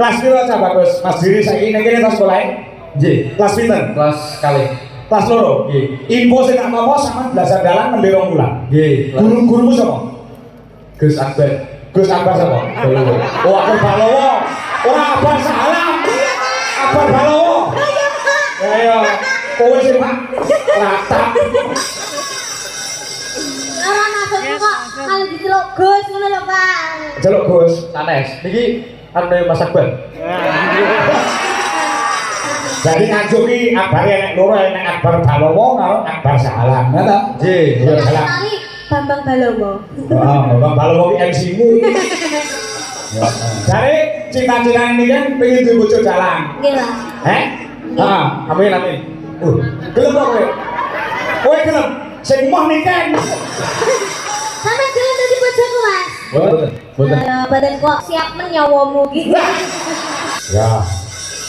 Kelas piro cah bagus? Mas Diri saiki ning kene tas sekolah. Nggih. Kelas pinten? Kelas kalih. Kelas loro. Nggih. Info sing tak apa sampean belajar dalan nembe 2 bulan. Nggih. Guru-gurumu sapa? Gus Akbar. Gus Akbar sapa? Balowo. Oh, Akbar Balowo. Ora Akbar Salam. Akbar Balowo. Ya ya. Kowe sing Pak rata. Ora maksudku kok kalau diceluk Gus ngono lho, Pak. Celuk Gus. Sanes. Niki anu Mas Akbar. Jadi ngajuk ki Akbar enek loro, enek Akbar Balowo karo Akbar Salam. Ngono. Nggih. Ya Yang salam. kali Bambang Balowo. Wah, Bang Balowo ki MC-mu. Jare cita-cita ini kan pengen duwe bojo dalang. Nggih, Mas. Heeh, amin amin. Gelem kok kowe. Kowe gelem sing moh nikah. Sampe gelem dadi bojoku, Mas. Boten. Boten. Badan kok siap menyawamu gitu. Ya.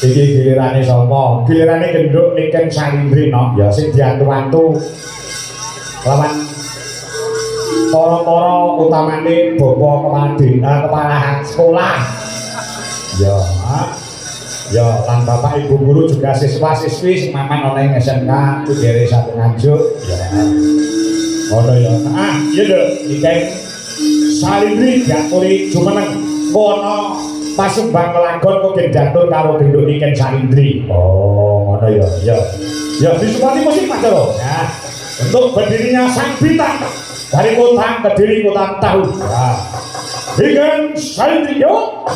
Iki gilirane sapa? Gilirane genduk Niken Salindri no. Ya sing diantu-antu lawan para-para utamane bapak kepala sekolah. Ya. Ya, lan bapak ibu guru juga siswa-siswi sing maman ana ing SMK Kudere Satu Nganjuk. Ya. Ngono ya. Ah, iya lho, Niken Salindri diaturi jumeneng kono Pasumbang Lagon kok diatur karo genduk Niken Salindri. Oh, ngono ya. Ya. Ya disupati musik Mas lho. Ya. Untuk berdirinya sang bintang dari kota Kediri kota tahu. Ya. Niken Salindri yo.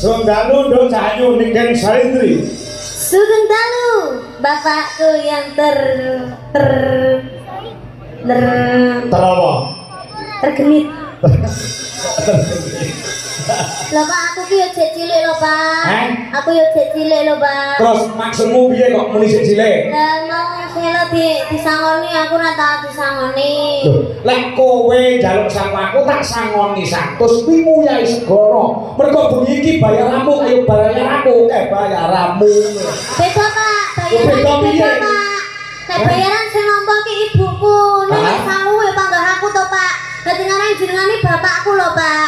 Sunggalu Nduk Cahayu Niken Salindri. Sugeng dalu, bapakku yang Terapa? tergenit. Lho Pak, aku ki yo jek cilik lho, Pak. Aku yo jek cilik lho, Pak. Terus maksudmu piye kok muni sik cilik? Lah mau sela disangoni aku ora tau disangoni. Loh, lek kowe njaluk sama aku tak sangoni 100 kuwi muyai segara. Mergo bengi iki bayaranmu kaya bayaranku, bayaranmu. Beda, Pak. Beda Bayaran piye? beda, Pak. Nek bayaran sing nampa ki ibuku, nek sangu ya panggah aku to, Pak. Dadi ngarang jenengane bapakku lho, Pak.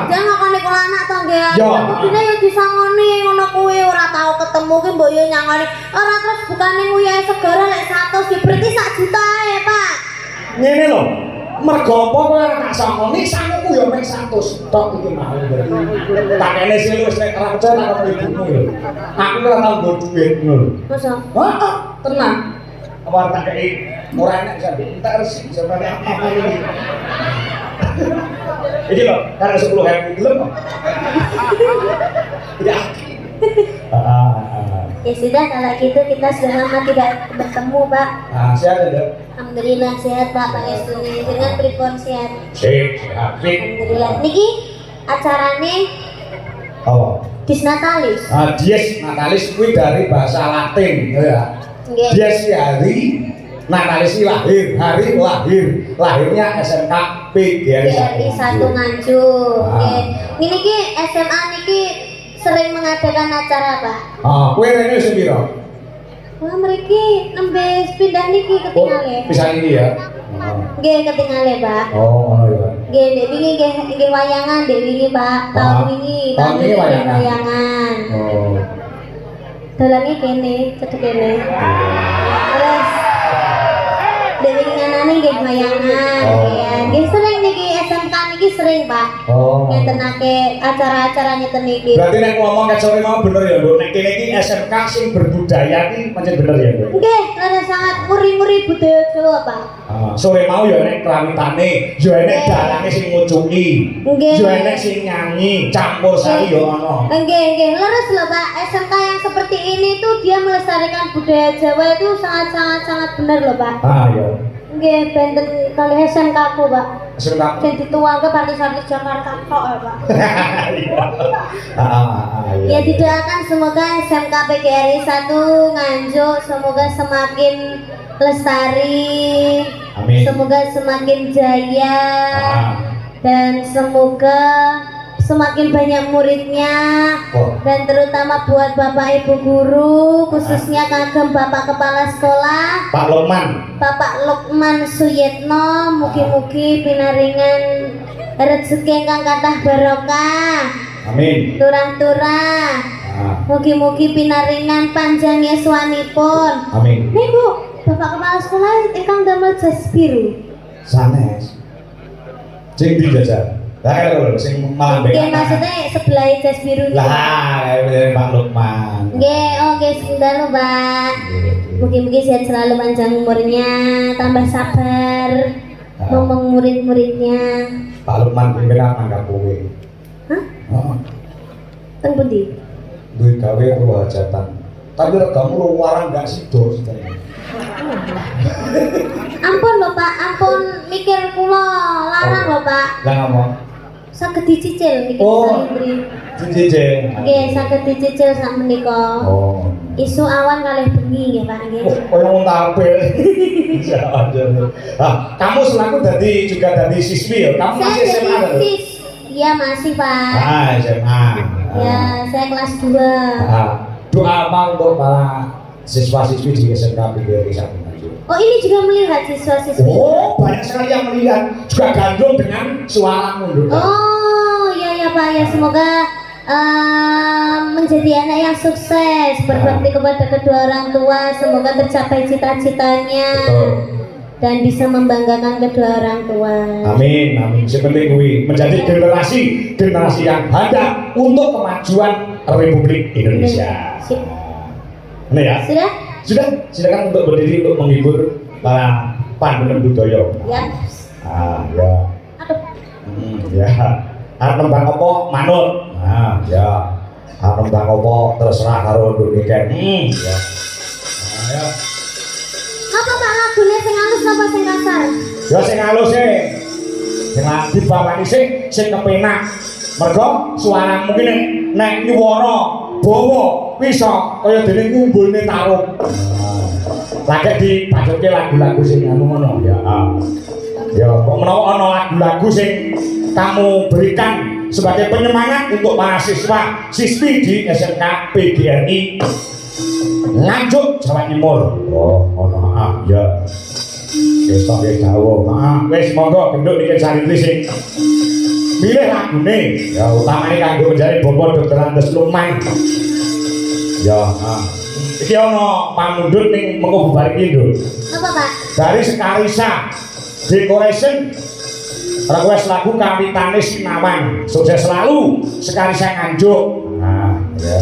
Jangan ngakoni kula anak to nggih. Kudune yo disangoni ngono kuwi ora tau ketemu ki mbok yo nyangoni. Ora terus bukane nguyai segara lek 100 ya berarti 1 juta ya, Pak. Ngene lho. Mergo apa kowe ora tak sangoni, sanguku yo mek 100 tok iki mau berarti. Tak kene sih wis nek ora percaya tak kok ibumu lho. Aku ora tau nggo dhuwit ngono. Masa? Heeh, tenang. Awak tak kei ora enak sampe entek resik sampe apa iki. Iki lho, karena 10.000 gelem kok. Tidak. Ya sudah kalau gitu kita sudah lama tidak bertemu, Pak. Sehat ya, Alhamdulillah sehat, Pak. Pangestuni dengan pripun sehat. Sehat. Alhamdulillah. Niki acarane Apa? Disnatalis. Dies Natalis kuwi dari bahasa Latin ya. Nggih. Dies hari Natalis lahir, hari lahir. Lahirnya SMK PGRI 1 Nganjuk. Nggih. Niki SMA niki sering mengadakan acara, Pak. Kowe rene wis piro? Wah, mriki nembe pindah niki ketingale. Bisa ini ya. Nggih, ketingale, Pak. Oh, ngono ya. Nggih, Dek wingi nggih wayangan, Dek wingi, Pak. Tahun wingi, Tahun wingi wayangan. Oh. Dalange kene, cedhek kene. Terus Dek wingi nganane nggih wayangan. Ya, nggih sering niki SMK niki sering, Pak. Oh. Ngetenake acara-acara nyeten niki. Berarti nek ngomong ket sore mau bener ya, Mbok. Nek kene iki SMK sing berbudaya iki pancen bener ya, Mbok. Nggih, rada sangat muri-muri budaya Jawa, Pak. Sore mau ya nek krawitane, ya nek dalange sing ngucungi. Nggih. Ya nek sing nyanyi, campur sari ya ono. Nggih, leres loh, Pak. SMK yang seperti ini tuh dia melestarikan budaya Jawa itu sangat benar loh, Pak. Ya. Nggih, benten kali SMK aku, Pak. SMK. Dan dituangke artis-artis Jakarta tok ya, Pak. Iya. Ya didoakan semoga SMK PGRI 1 Nganjuk semoga semakin lestari. Amin. Semoga semakin jaya. Dan semoga semakin banyak muridnya. Dan terutama buat Bapak Ibu guru, khususnya kagem Bapak Kepala Sekolah Pak Lukman. Bapak Lukman Suyitno, mugi-mugi pinaringan rezeki ingkang kathah barokah. Amin. Turah-turah. Mugi-mugi pinaringan panjang yuswanipun. Amin. Niku Bapak Kepala Sekolah ingkang damel jas biru. Sanes. Sing dijajal. Lah kalau sing malah Nggih, maksudnya sebelah jas biru niku. lah dari Pak Lukman. Nggih, oke sedalu, Pak. Mugi-mugi sehat selalu panjang umurnya, tambah sabar ngomong murid-muridnya. Pak Lukman pimpinan mangkat kowe. Hah? Heeh. Teng pundi? Duit gawe perlu hajatan. Tapi regamu lu warang gak sido sebenarnya. Ampun lho, Pak, ampun mikir kula larang lho, Pak. Lah ngomong. Saged dicicil niki Oh. salibri. Cincin. Nggih, saged dicicil sak menika. Oh. Isu awan kalih bengi nggih, Pak nggih. Oh, koyo wong tampil. Kamu selaku juga dari siswi ya? Kamu Saya masih SMA jadi kan? sis. Iya, masih, Pak. SMA. Ya, saya kelas 2. Doa apa untuk para siswa-siswi di SMK PGRI 1 Nganjuk? Oh, ini juga melihat siswa-siswi. Oh, banyak sekali yang melihat, juga gandrung dengan suara mundur. Oh, ya Pak, ya semoga menjadi anak yang sukses, berbakti kepada kedua orang tua, semoga tercapai cita-citanya. Betul. Dan bisa membanggakan kedua orang tua. Amin, amin. Seperti kuwi menjadi generasi yang hadap untuk kemajuan Republik Indonesia. Sip. Ini ya. Sudah? Sudah, silakan untuk berdiri untuk menghibur para panduan budaya. Ya. Ya. Aduh. Ya. Arep nembang apa manut. Ya. Arep nembang apa terserah karo Indonesia. Ya. Ya. Apa Pak lagunya sing halus apa sing kasar? Ya sing halus sih. Sing dibawani sing kepenak. Mergo suara mungkin nek nyuwara bawa bisa kaya dene ngumbulne tarung. Lagi dipajokke lagu-lagu sing anu ngono ya. Ya kok menawa ana lagu-lagu sing kamu berikan sebagai penyemangat untuk para siswa siswi di SMK PGRI Nganjuk Jawa Timur. Oh, ono ya. Wis tak dawa. Wis monggo genduk iki Sarindri sing milih lagune. Ya utamane kanggo menjadi Bapak Dr. Andes Lukman. Ya, iki ono pamundhut ning mengko bubar iki, Nduk. Apa Pak? Dari Sekarisa Decoration request lagu Kapitane Sinawan. Sukses selalu Sekarisa Nganjuk. Ya.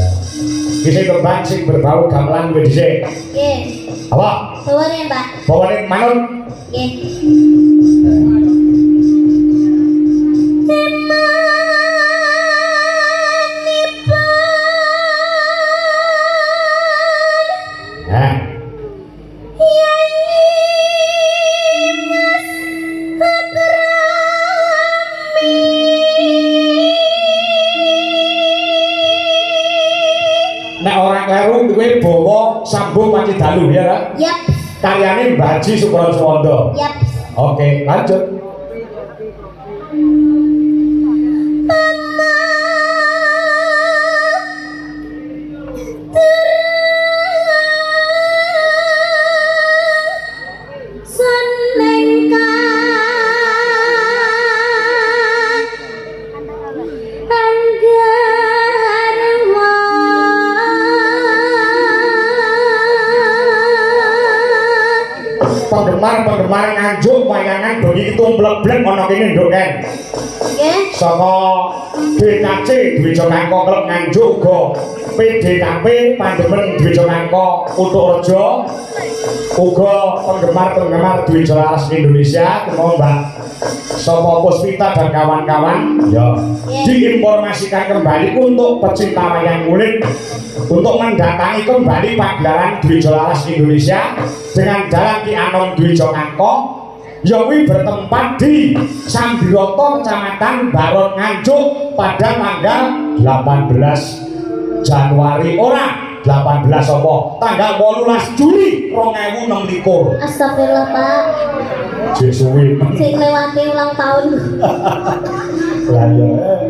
Bisa kembang sing berbau gamelan gue dhisik. Nggih. Apa? Bawane, Pak. Bawane manut. Nggih. Nek ora kleru kowe bawa sambung panci dalu ya kan? Yap. Karyane Mbah Haji Sukron Suwondo. Yap. Oke, lanjut. penggemar Nganjuk wayangan bengi tumblek-blek ana kene nduk Ken. Nggih. Saka DKC Dwija Kangko Klub Nganjuk uga PDKP Pandemen Dwija Kangko Utukreja uga penggemar Dwija Laras Indonesia kemau Mbak Sopo Puspita dan kawan-kawan ya diinformasikan kembali untuk pecinta wayang kulit untuk mendatangi kembali pagelaran Dwija Laras Indonesia dengan Jalan Ki Anom Dwija Kangko Yawi bertempat di Sambiroto Kecamatan Baron Nganjuk pada tanggal 18 Januari 18 apa? Tanggal 18 Juli 2026. Astagfirullah Pak. Jesuwi. Sing lewati ulang tahun. Lah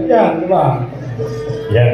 ya, Pak. Ya.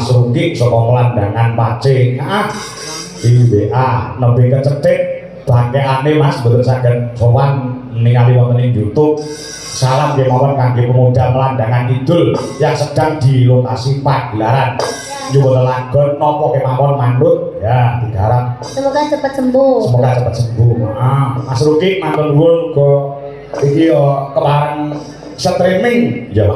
Mas Ruki saka Kelandangan Pacing di WA nembe kecetik bangkeane Mas mboten saged sowan ningali wonten ing YouTube. Salam kemawon kangge pemuda Melandangan Kidul yang sedang di lokasi pagelaran. Nyuwun lelagon napa kemawon manut ya digarap. Semoga cepat sembuh. Semoga cepat sembuh. Mas Ruki matur nuwun uga iki kepareng streaming ya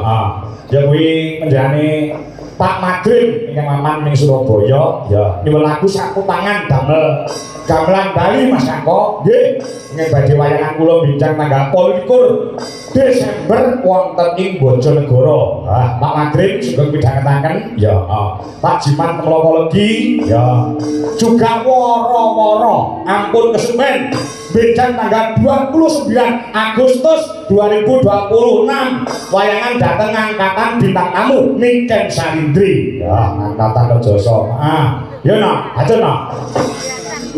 ya kuwi menjane Pak Madrim ingkang maman ning Surabaya ya nyuwun lagu saku tangan damel gamelan Bali Mas Kangko nggih ing badhe wayangan kula bincang tanggal 12 Desember wonten ing Bojonegoro. Pak Madrim sugeng midhangetaken ya Pak Jiman Temlokologi ya juga woro-woro ampun kesupen bincang tanggal 29 Agustus 2026 wayangan dateng angkatan bintang tamu Niken Salindri ya angkatan Rejoso ya no aja no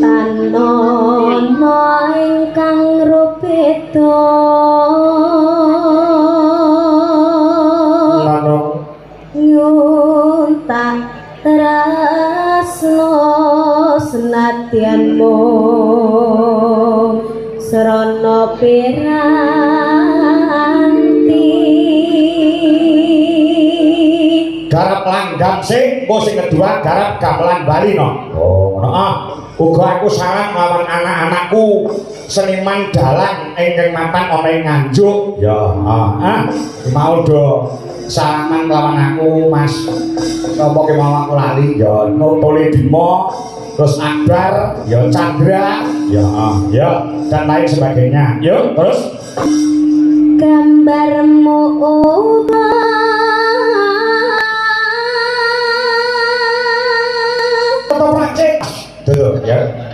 tanono ingkang rupeda nyuntah tresno senadyan mung srana piranti garap langgam sing kedua garap gamelan Bali no uga aku salam lawan anak-anakku seniman dalang ingkang mapan ana ing Nganjuk ya mau do salaman lawan aku Mas sapa kemawon aku lali ya Notole Bimo terus Akbar ya Chandra ya dan lain sebagainya yuk terus gambarmu tuh ya.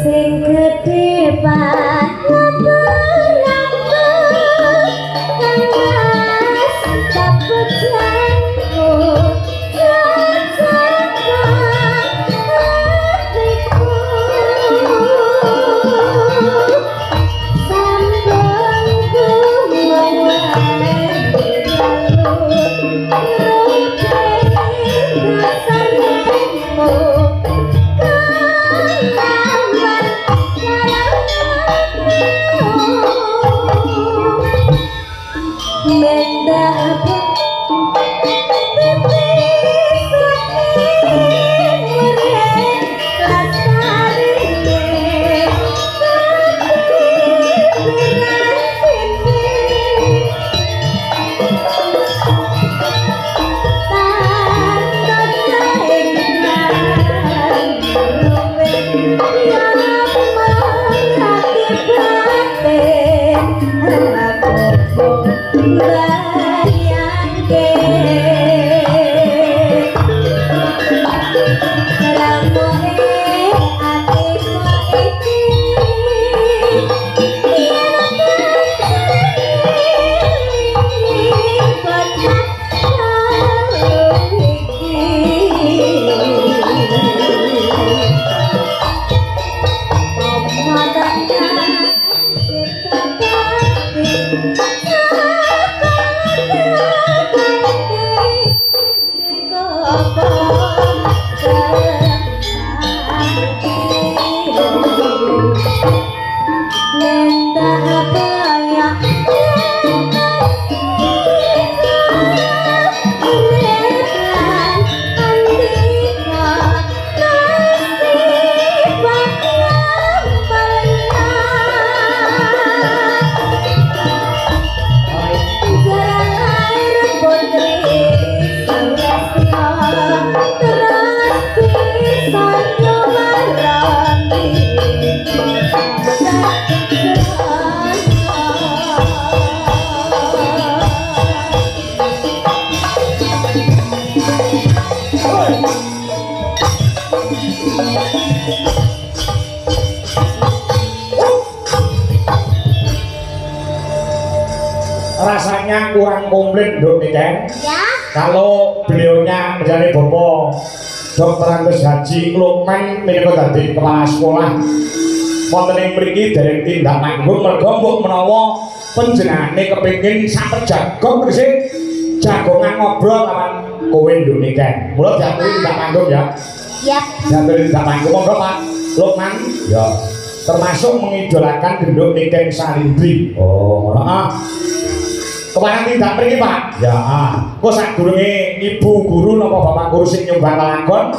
Sing gedhe Rasanya kurang komplit Nduk Niken. Ya. Kalau beliaunya menjadi Bapak Dr. Andes Haji Lukman menika dadi kepala sekolah wonten ing mriki dereng tindak manggung merga mbok menawa panjenengane kepengin sampe jagon tegese jagongan ngobrol lawan kowe Nduk Niken. Mula diaturi tindak manggung ya. Yap. Diaturi tindak manggung monggo Pak Lukman. Ya. Termasuk mengidolakan Nduk Niken Salindri. Oh, ngono ah. Kemarang tindak mriki Pak. Ya, kok sadurunge ibu guru napa bapak guru sing nyumbang lakon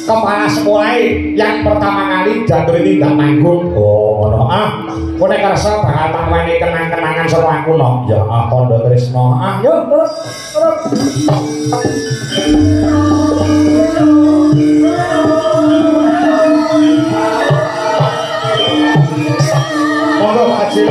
kepala sekolah yang pertama kali jatuh tindak manggung. Oh, ngono ah. Kok nek kersa bakal tamani kenang-kenangan saka aku no. Ya, kandha tresno. Ah, yo terus. Monggo Pak Haji.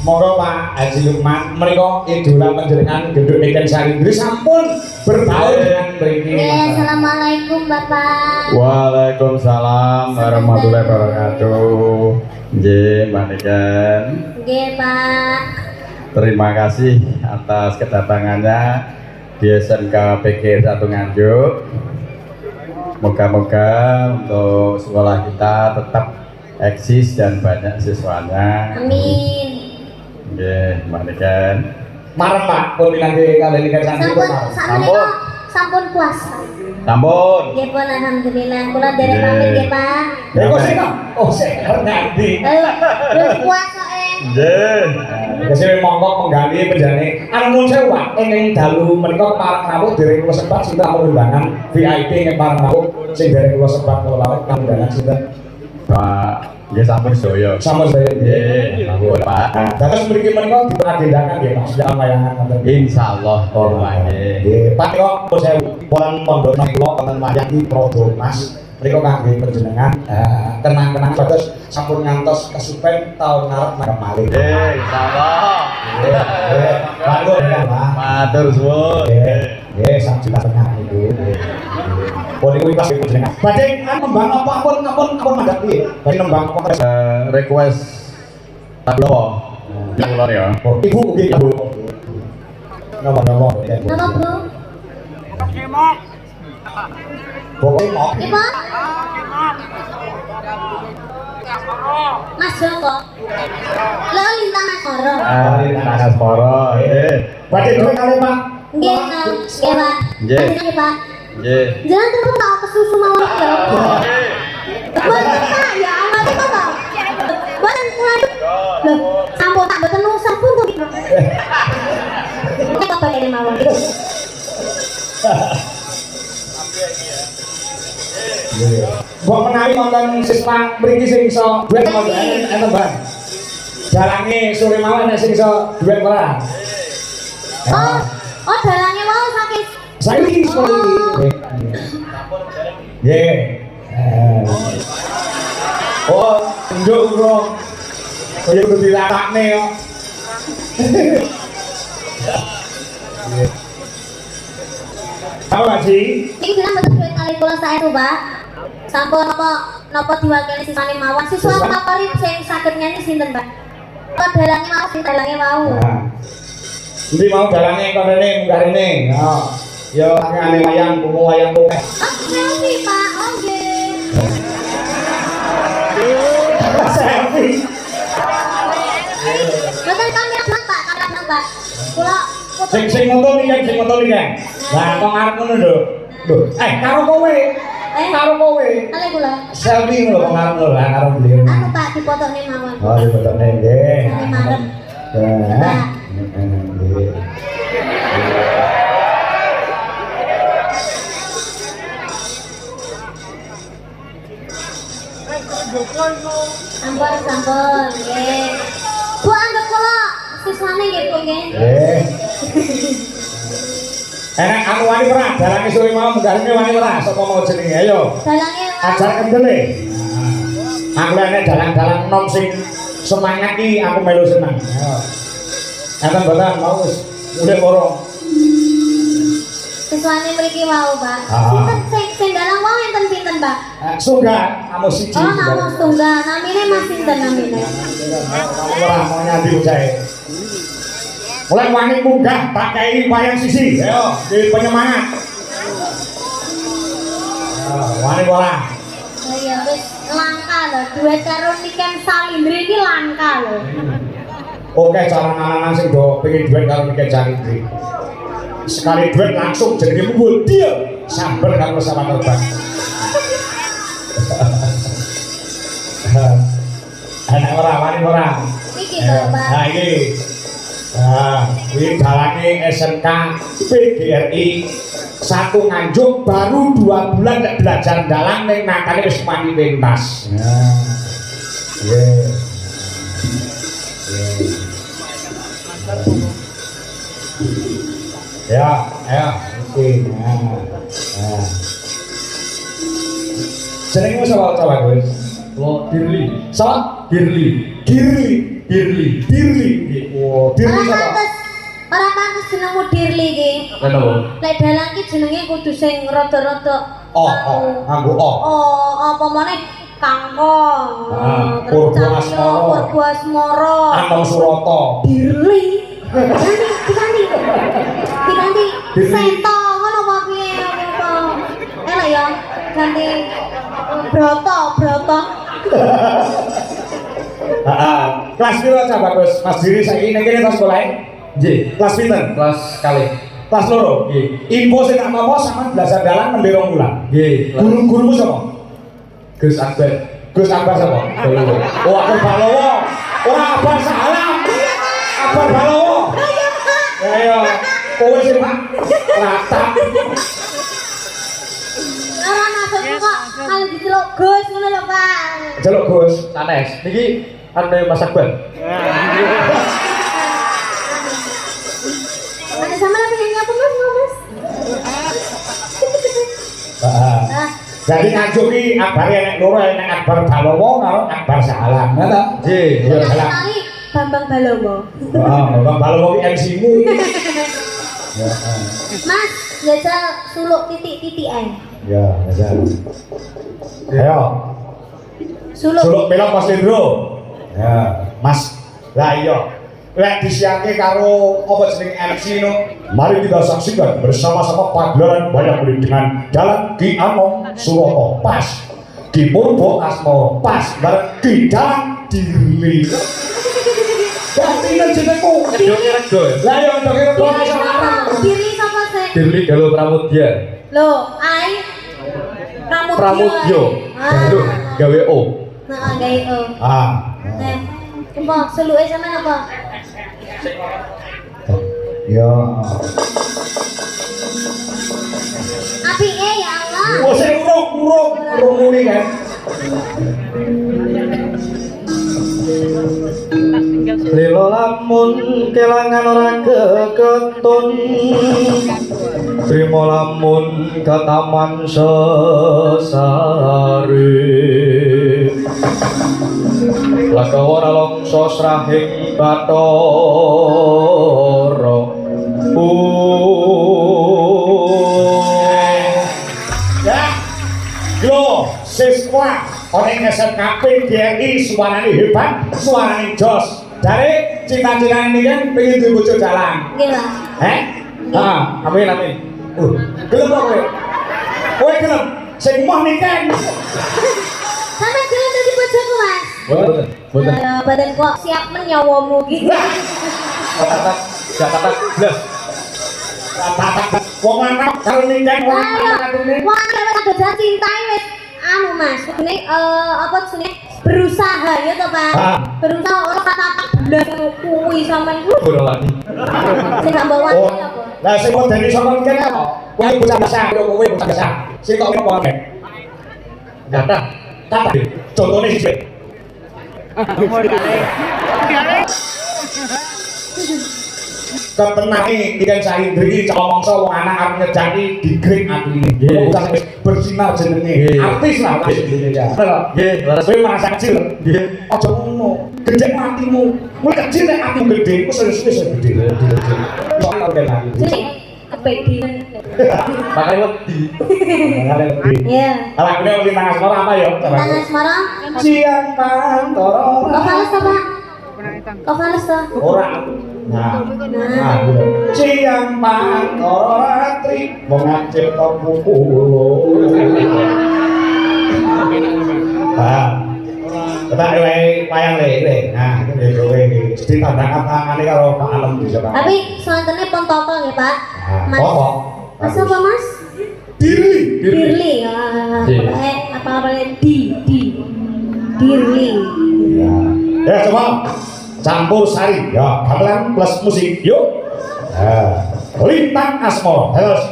Monggo Pak Haji Lukman menika idola panjenengan Nduk Niken Salindri sampun berbaur dengan mriki. Assalamualaikum Bapak. Waalaikumsalam warahmatullahi wabarakatuh. Nggih, Mbak Niken. Nggih, Pak. Terima kasih atas kedatangannya di SMK PG 1 Nganjuk. Moga-moga untuk sekolah kita tetap eksis dan banyak siswanya. Amin. Nggih, manikan. Marem Pak, pun pinangge kali iki santri Sampun kok. sakmenika sampun puasa. Sampun. Nggih pun alhamdulillah. Kula derek pamit nggih Pak. Ya kok sih kok? Oh, saya ngerti. Terus puasa Nggih. Kesini monggo menggali penjane. Anu nuwun sewu Pak, ing dalu menika parang rawuh dereng kula sebat sinten undangan VIP ing parang rawuh sing dereng kula sebat kula lawan undangan sinten. Pak, nggih sampun sedaya. Sama saya. Nggih, sampun Pak. Terus mriki menika diagendakan nggih Pak, sedaya wayangan wonten. Insyaallah nggih. Nggih, Pak kok nuwun sewu. Pon pondok kula wonten wayang iki Prodo Mas. Mriko kangge panjenengan kenang-kenang terus sampun ngantos kesupen tahun ngarep nang malih. Insyaallah. Matur ya, Pak. Matur suwun. Nggih, sak juta tengah niku. Pun niku ikhlas panjenengan. Badhe nembang apa ampun mandhap piye? Badhe nembang apa? Request tablo. Kula ya. Oh, Ibu nggih, Ibu. Napa? Nama Bro? Pokoknya mau. Ibu? Mas Joko. Lho lintang Mas Joko. Nanas poro. Nggih. Badhe duwe kali Pak. Nggih, nggih Pak. Nggih. Nggih Pak. Nggih. Jangan terus tak kesusu mawon ya. Boten Pak, ya Allah itu to. Boten kuwi. Lho, sampun tak boten usah pun to. Nek kok ini mawon. Mbok menawi wonten siswa mriki sing iso duet monggo enten Bang. Jalange sore mawon nek sing iso duet ora. Oh, dalange mau sakit. Saiki sekolah iki. Nggih. Oh, njuk bro. Kaya kudu dilatakne kok. Apa Haji? Iki bilang betul duit kali kula saestu, Pak. Sampun napa diwakili siswane mawon. Siswa favorit sing saged nyanyi sinten, Pak? Kok dalange mau sing dalange mau. Nah. Endi mau dalange kok rene munggah rene. Heeh. Ya ane wayang kumu wayang kumu. Oh, selfie, Pak. Oh, nggih. Selfie. Boten kamera nang, Pak, kamera nang, Pak. Kula Sing moto iki kan, sing moto iki kan. Lah kok ngarep ngono lho. Lho, karo kowe. Karo kowe. kali kula. Selfie lho kok ngarep lho, lah karo beliau. Anu, Pak, dipotokne mawon. Oh, dipotokne nggih. Sane marep. Nah. Nggih. Sampun, nggih. Bu anggap kula siswane nggih, Bu nggih. Nggih. Enak anu wani ora, dalange sore mau munggarane wani ora, sapa mau jenenge ayo. Dalange Ajar kendele. Aku nek dalang-dalang nom sing semangat iki aku melu seneng. Ayo. Enten boten mau wis mulai loro. siswane mriki wau, Pak. Ah. Sinten sing dalang wau enten pinten, Pak? Sungga kamu siji. Oh, namun tunggal. Namine Mas sinten namine? Ora mau nyandi ujae. Mulai wani munggah pakai wayang sisi. Ayo, di penyemangat. Wani ora. Oh iya, wis langka lho. Duet karo Niken Salindri iki langka lho. Oke, cara anak-anak sing do pengen duet karo Niken Salindri. Sekali duet langsung jenenge mumbul dia sambar karo sama terbang. Anak ora, wani ora. Iki to, Pak. Nah, iki. Nah, ini dalange SMK PGRI satu Nganjuk baru 2 bulan nek belajar dalang ning nakane wis mani pentas. Nah. Nggih. Ya, ayo, oke. Nah. Jenengmu sapa coba, Gus? Lo Dirli. Sapa? Dirli. Dirli. Oh, Dirli sapa? Ora pantes jenengmu Dirli iki. Kenapa? Lek dalang ki jenenge kudu sing rada-rada Nganggo O. Oh, apa meneh kangkong. Purbo Asmara. Purbo Asmara. Anton Surata. Dirli. Diganti Sento ngono apa piye apa. Elek ya ganti Broto. Kelas piro coba Gus? Mas Diri saiki ning kene kelas sekolah. Nggih. Kelas pinten? Kelas kali. Kelas loro. Nggih. Info sing tak apa sampean belajar dalan nembe 2 bulan. Nggih. Guru-gurumu sapa? Gus Akbar. Gus Akbar sapa? Balowo. Oh, Akbar Balowo. Ora Akbar Salam. Akbar Balowo. Ayo, kowe sing Pak rata. Ora maksudku kok kalau diceluk Gus ngono lho, Pak. Celuk Gus. Sanes. Niki ane Mas Akbar. Ada sama lagi yang apa Mas? Mas. Heeh. Jadi ngajuki akbare nek loro nek Akbar Balowo karo Akbar Salam, ngono ta? Nggih. Iya, Yang Salam. kali Bambang Balowo. Heeh, Bang Balowo ki MC-mu. Ya, Mas, jajal suluk titik-titik ae. ya, ya. Ayo, Suluk. suluk melok Mas Lendro. Ya, Mas. Lah iya. Lek disiake karo apa jeneng MC no. Mari kita saksikan bersama-sama pagelaran banyak beli dengan Dalan Ki Anom Suroto pas. Ki Purbo Asmoro pas bareng Ki Dalan Diri. Gantian jenengku. Ndonge rego. Lah yo ndok rego Diri iso sapa? Diri sapa sih? Dirli Galuh Pramudya. Loh, ai Pramudya. Pramudya. Ah. Galuh gawe O. Nah, gawe o. Ah. Nah, apa suluke sampean apa? Ya. Apike ya Allah. Wah, sing urung muni kan. Lilo lamun kelangan ora keketun. Trimo lamun kataman sesare. Lakawara longso srahing Bathara. Ya. Yo, siswa orang SMKP GRI suarane hebat, suarane jos. Dari cita-cita ini kan pengen duwe bojo dalang. Nggih, Pak. Ah, Amin amin. gelem kok kowe. Kowe gelem sing moh nikah. Sampeyan gelem dadi bojoku, Mas. Boten, boten. Ayo, badan kok siap menyawamu gitu. Kata kata blas. Wong lanang karo nikah wong Ayo, lanang wong cewek udah jatuh cintai wis anu Mas, ini apa jenenge berusaha ya toh Pak. Ah. Berusaha orang kata blas kuwi sampean Ora lagi. sing gak bawa Oh, apa? lah sing modeli saka nikah apa? Kowe bocah biasa, kowe bocah biasa. Sing kok apa nek? Kata. Kata contone sithik. Ketenangi ikan Saindri ngomongso wong anak arep ngejaki digring atine. Nggih. Bukan bersinar jenenge. Nggih. Artis lah wis Indonesia. Nggih, leres. Kowe merasa kecil. Nggih. Aja ngono. Gede atimu. Kowe kecil nek atimu gede, iku serius-serius gede. Soalnya udah lagi. Jadi kepedi. Makanya wedi. Ngene lebih. Iya. Kalau ini lebih tangan semua apa ya? Tangan Semarang. Siang pantoro. Kok fales toh Pak? Kok fales toh? Orang. Nah, siang pantoro ratri mengacip buku. Nah, kita wayang lele. Nah, itu kowe iki. Ditandang tangane karo Pak Alem bisa Pak. Tapi selanjutnya pon toto ya Pak. Mas. Apa? Mas apa Mas? Diri. Dirli. Iya. Apa di Dirli. Ya. Ya coba campur sari. Ya, gamelan plus musik. Yuk. Lintang Asmoro. Terus